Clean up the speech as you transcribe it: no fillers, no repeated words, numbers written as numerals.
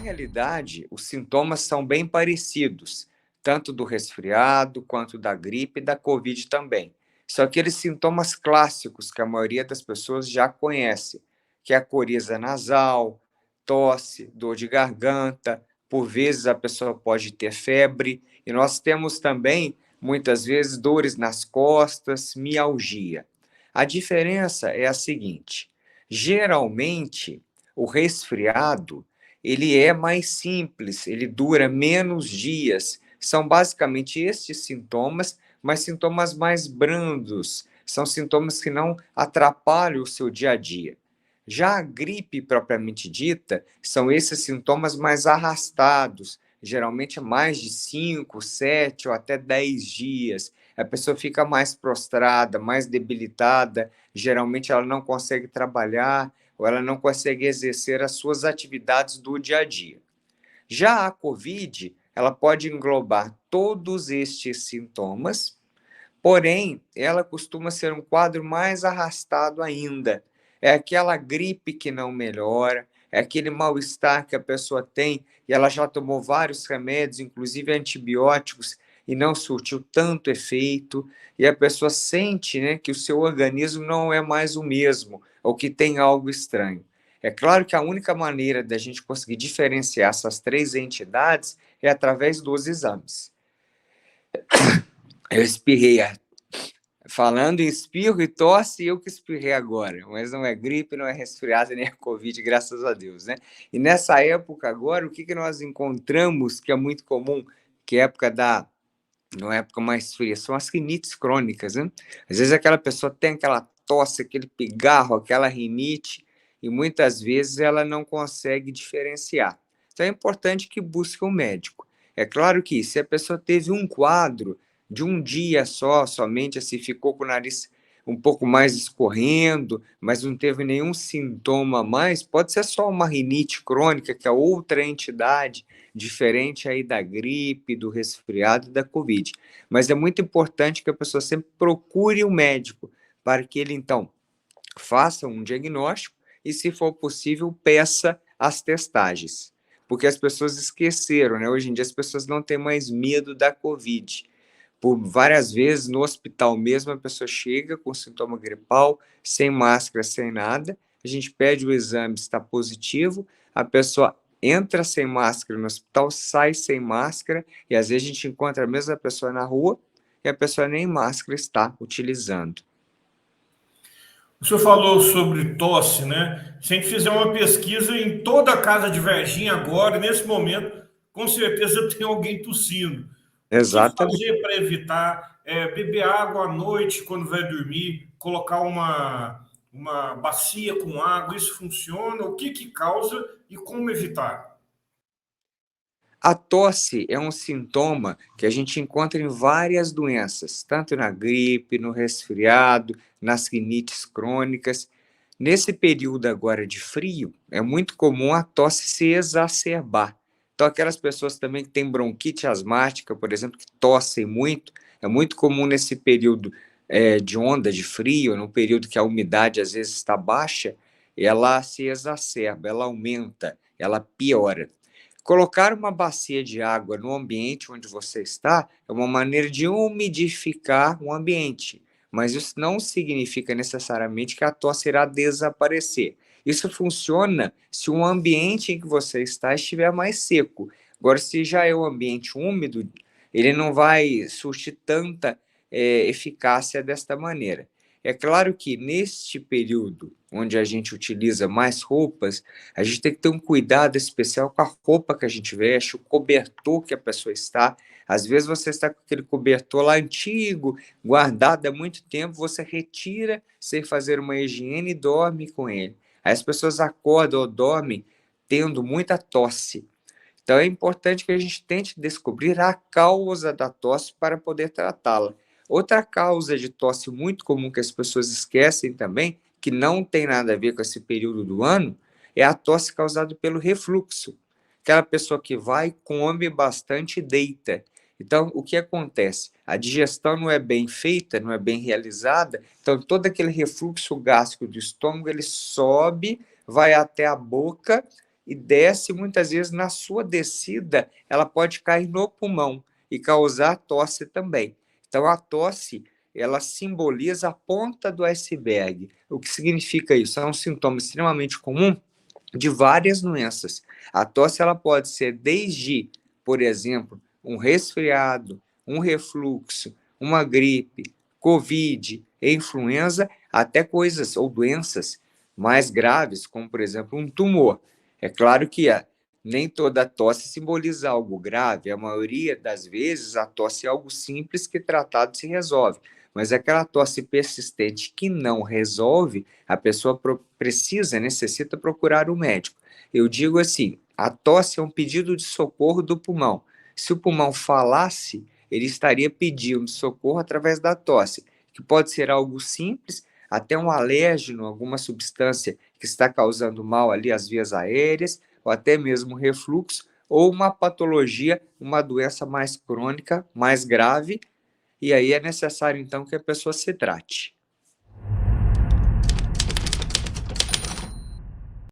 realidade, os sintomas são bem parecidos, tanto do resfriado quanto da gripe e da Covid também. São aqueles sintomas clássicos que a maioria das pessoas já conhece, que é a coriza nasal, tosse, dor de garganta, por vezes a pessoa pode ter febre, e nós temos também, muitas vezes, dores nas costas, mialgia. A diferença é a seguinte: geralmente, o resfriado ele é mais simples, ele dura menos dias. São basicamente estes sintomas, mas sintomas mais brandos, são sintomas que não atrapalham o seu dia a dia. Já a gripe propriamente dita, são esses sintomas mais arrastados, geralmente mais de 5, 7 ou até 10 dias. A pessoa fica mais prostrada, mais debilitada, geralmente ela não consegue trabalhar, ou ela não consegue exercer as suas atividades do dia a dia. Já a COVID, ela pode englobar todos estes sintomas, porém, ela costuma ser um quadro mais arrastado ainda. É aquela gripe que não melhora, é aquele mal-estar que a pessoa tem e ela já tomou vários remédios, inclusive antibióticos, e não surtiu tanto efeito, e a pessoa sente, né, que o seu organismo não é mais o mesmo, ou que tem algo estranho. É claro que a única maneira da gente conseguir diferenciar essas três entidades é através dos exames. Eu espirrei. Falando em espirro e tosse, eu que espirrei agora, mas não é gripe, não é resfriado, nem é Covid, graças a Deus, né? E nessa época agora, o que que nós encontramos que é muito comum, que é a época numa época mais fria, são as rinites crônicas, né? Às vezes aquela pessoa tem aquela tosse, aquele pigarro, aquela rinite, e muitas vezes ela não consegue diferenciar. Então é importante que busque um médico. É claro que se a pessoa teve um quadro de um dia só, somente assim, ficou com o nariz um pouco mais escorrendo, mas não teve nenhum sintoma a mais, pode ser só uma rinite crônica, que é outra entidade, diferente aí da gripe, do resfriado e da Covid. Mas é muito importante que a pessoa sempre procure o médico para que ele, então, faça um diagnóstico e, se for possível, peça as testagens. Porque as pessoas esqueceram, né? Hoje em dia as pessoas não têm mais medo da Covid. Por várias vezes no hospital mesmo, a pessoa chega com sintoma gripal, sem máscara, sem nada, a gente pede o exame, está positivo, a pessoa entra sem máscara no hospital, sai sem máscara, e às vezes a gente encontra a mesma pessoa na rua e a pessoa nem máscara está utilizando. O senhor falou sobre tosse, né? Se a gente fizer uma pesquisa em toda a casa de Varginha agora, nesse momento, com certeza tem alguém tossindo. O que Exatamente. fazer para evitar? Beber água à noite quando vai dormir, colocar uma bacia com água, isso funciona? O que causa e como evitar? A tosse é um sintoma que a gente encontra em várias doenças, tanto na gripe, no resfriado, nas rinites crônicas. Nesse período agora de frio, é muito comum a tosse se exacerbar. Então, aquelas pessoas também que têm bronquite asmática, por exemplo, que tossem muito, é muito comum nesse período de onda de frio, no período que a umidade às vezes está baixa, ela se exacerba, ela aumenta, ela piora. Colocar uma bacia de água no ambiente onde você está é uma maneira de umidificar o ambiente, mas isso não significa necessariamente que a tosse irá desaparecer. Isso funciona se o ambiente em que você está estiver mais seco. Agora, se já é um ambiente úmido, ele não vai surtir tanta eficácia desta maneira. É claro que neste período onde a gente utiliza mais roupas, a gente tem que ter um cuidado especial com a roupa que a gente veste, o cobertor que a pessoa está. Às vezes você está com aquele cobertor lá antigo, guardado há muito tempo, você retira sem fazer uma higiene e dorme com ele. Aí as pessoas acordam ou dormem tendo muita tosse. Então é importante que a gente tente descobrir a causa da tosse para poder tratá-la. Outra causa de tosse muito comum que as pessoas esquecem também, que não tem nada a ver com esse período do ano, é a tosse causada pelo refluxo. Aquela pessoa que vai, come bastante e deita. Então, o que acontece? A digestão não é bem feita, não é bem realizada, então todo aquele refluxo gástrico do estômago, ele sobe, vai até a boca e desce muitas vezes na sua descida, ela pode cair no pulmão e causar tosse também. Então a tosse, ela simboliza a ponta do iceberg. O que significa isso? É um sintoma extremamente comum de várias doenças. A tosse ela pode ser desde, por exemplo, um resfriado, um refluxo, uma gripe, covid, influenza, até coisas ou doenças mais graves, como por exemplo um tumor. É claro que nem toda tosse simboliza algo grave, a maioria das vezes a tosse é algo simples que tratado se resolve, mas aquela tosse persistente que não resolve, a pessoa precisa, necessita procurar o médico. Eu digo assim, a tosse é um pedido de socorro do pulmão. Se o pulmão falasse, ele estaria pedindo socorro através da tosse, que pode ser algo simples, até um alérgeno, alguma substância que está causando mal ali às vias aéreas, ou até mesmo refluxo, ou uma patologia, uma doença mais crônica, mais grave, e aí é necessário então que a pessoa se trate.